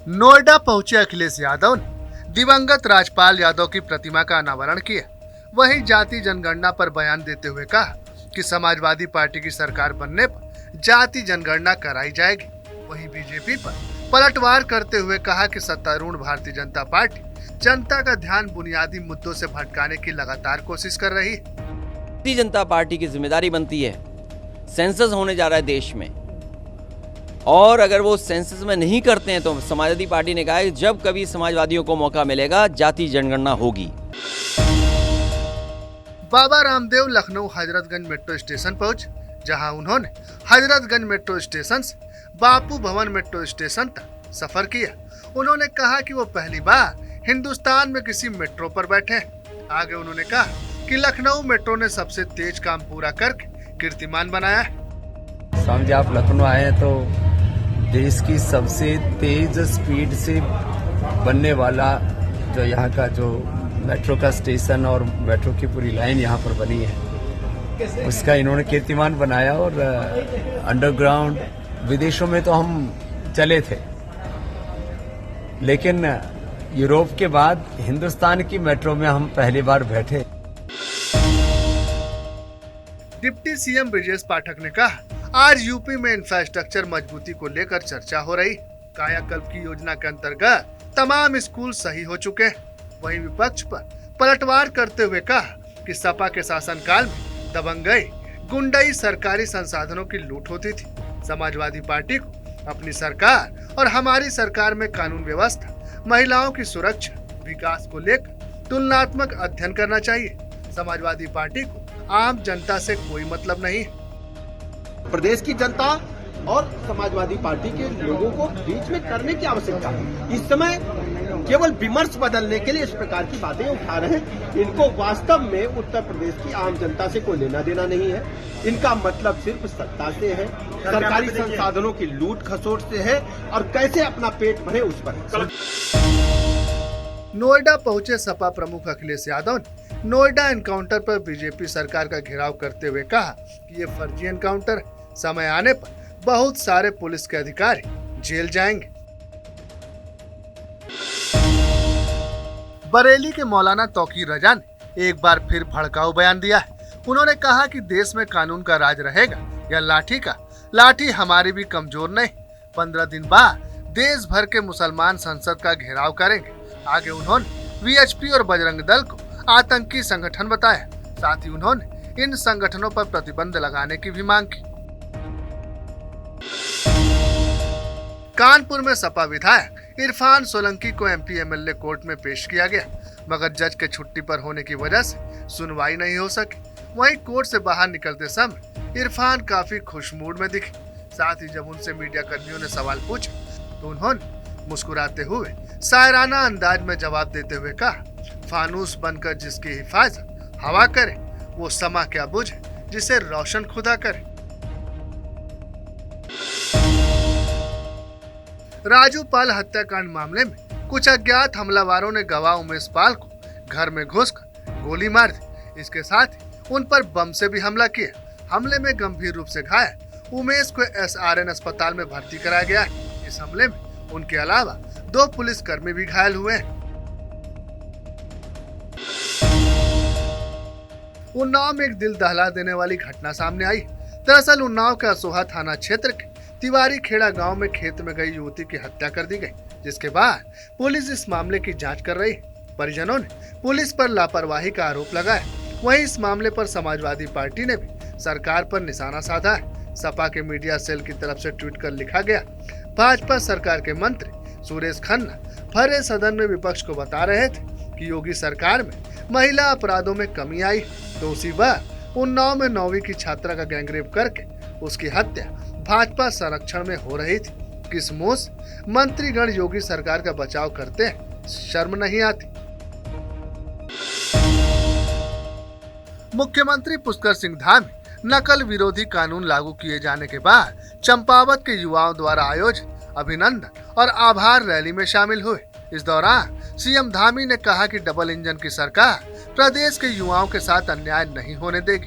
नोएडा पहुंचे अखिलेश यादव ने दिवंगत राजपाल यादव की प्रतिमा का अनावरण किया। वहीं जाति जनगणना पर बयान देते हुए कहा कि समाजवादी पार्टी की सरकार बनने पर जाति जनगणना कराई जाएगी। वहीं बीजेपी पर पलटवार करते हुए कहा कि सत्तारूढ़ भारतीय जनता पार्टी जनता का ध्यान बुनियादी मुद्दों से भटकाने की लगातार कोशिश कर रही है। भारतीय जनता पार्टी की जिम्मेदारी बनती है, सेंसस होने जा रहा है देश में, और अगर वो सेंसस में नहीं करते हैं तो समाजवादी पार्टी ने कहा है जब कभी समाजवादियों को मौका मिलेगा जाति जनगणना होगी। बाबा रामदेव लखनऊ हजरतगंज मेट्रो स्टेशन पहुंचे, जहां उन्होंने हजरतगंज मेट्रो स्टेशन से बापू भवन मेट्रो स्टेशन तक सफर किया। उन्होंने कहा कि वो पहली बार हिंदुस्तान में किसी मेट्रो पर बैठे हैं। आगे उन्होंने कहा कि लखनऊ मेट्रो ने सबसे तेज काम पूरा करके कीर्तिमान बनाया है। समझे आप लखनऊ आए हैं तो देश की सबसे तेज स्पीड से बनने वाला जो यहाँ का जो मेट्रो का स्टेशन और मेट्रो की पूरी लाइन यहाँ पर बनी है, उसका इन्होंने कीर्तिमान बनाया। और अंडरग्राउंड विदेशों में तो हम चले थे, लेकिन यूरोप के बाद हिंदुस्तान की मेट्रो में हम पहली बार बैठे। डिप्टी सीएम ब्रजेश पाठक ने कहा, आज यूपी में इंफ्रास्ट्रक्चर मजबूती को लेकर चर्चा हो रही। कायाकल्प की योजना के अंतर्गत तमाम स्कूल सही हो चुके हैं। वहीं विपक्ष पर पलटवार करते हुए कहा कि सपा के शासनकाल में दबंगई, गुंडई, सरकारी संसाधनों की लूट होती थी। समाजवादी पार्टी को अपनी सरकार और हमारी सरकार में कानून व्यवस्था, महिलाओं की सुरक्षा, विकास को लेकर तुलनात्मक अध्ययन करना चाहिए। समाजवादी पार्टी को आम जनता से कोई मतलब नहीं है। प्रदेश की जनता और समाजवादी पार्टी के लोगों को बीच में करने की आवश्यकता है। इस समय केवल विमर्श बदलने के लिए इस प्रकार की बातें उठा रहे हैं। इनको वास्तव में उत्तर प्रदेश की आम जनता से कोई लेना देना नहीं है। इनका मतलब सिर्फ सत्ता से है, सरकारी संसाधनों की लूट खसोट से है और कैसे अपना पेट भरे उस पर। नोएडा पहुंचे सपा प्रमुख अखिलेश यादव ने नोएडा एनकाउंटर पर बीजेपी सरकार का घेराव करते हुए कहा कि ये फर्जी एनकाउंटर है। समय आने पर बहुत सारे पुलिस के अधिकारी जेल जाएंगे। बरेली के मौलाना तौकीर रजा ने एक बार फिर भड़काऊ बयान दिया है। उन्होंने कहा कि देश में कानून का राज रहेगा या लाठी का। लाठी हमारी भी कमजोर नहीं। 15 दिन बाद देश भर के मुसलमान संसद का घेराव करेंगे। आगे उन्होंने वीएचपी और बजरंग दल को आतंकी संगठन बताया। साथ ही उन्होंने इन संगठनों पर प्रतिबंध लगाने की भी मांग की। कानपुर में सपा विधायक इरफान सोलंकी को एमपी एमएलए कोर्ट में पेश किया गया, मगर जज के छुट्टी पर होने की वजह से सुनवाई नहीं हो सकी। वहीं कोर्ट से बाहर निकलते समय इरफान काफी खुश मूड में दिखे। साथ ही जब उनसे मीडिया कर्मियों ने सवाल पूछा तो उन्होंने मुस्कुराते हुए शायराना अंदाज में जवाब देते हुए कहा, फानूस बनकर जिसकी हिफाजत हवा करे वो समा क्या बुझे जिसे रोशन खुदा करे। राजू पाल हत्याकांड मामले में कुछ अज्ञात हमलावरों ने गवाह उमेश पाल को घर में घुसकर गोली मार दी। इसके साथ ही उन पर बम से भी हमला किया। हमले में गंभीर रूप से घायल उमेश को एसआरएन अस्पताल में भर्ती कराया गया है। इस हमले में उनके अलावा 2 पुलिसकर्मी भी घायल हुए हैं। उन्नाव में एक दिल दहला देने वाली घटना सामने आई। दरअसल उन्नाव के असोहा थाना क्षेत्र के तिवारी खेड़ा गांव में खेत में गई युवती की हत्या कर दी गई, जिसके बाद पुलिस इस मामले की जांच कर रही। परिजनों ने पुलिस पर लापरवाही का आरोप लगाया। वहीं इस मामले पर समाजवादी पार्टी ने भी सरकार पर निशाना साधा है। सपा के मीडिया सेल की तरफ से ट्वीट कर लिखा गया, भाजपा सरकार के मंत्री सुरेश खन्ना भरे सदन में विपक्ष को बता रहे थे कि योगी सरकार में महिला अपराधों में कमी आई, तो उसी बार उन्नाव में 9वीं की छात्रा का गैंगरेप करके उसकी हत्या भाजपा संरक्षण में हो रही थी। किस मुंह से मंत्रीगण योगी सरकार का बचाव करते हैं, शर्म नहीं आती। मुख्यमंत्री पुष्कर सिंह धामी नकल विरोधी कानून लागू किए जाने के बाद चंपावत के युवाओं द्वारा आयोजित अभिनंदन और आभार रैली में शामिल हुए। इस दौरान सीएम धामी ने कहा कि डबल इंजन की सरकार प्रदेश के युवाओं के साथ अन्याय नहीं होने देगी।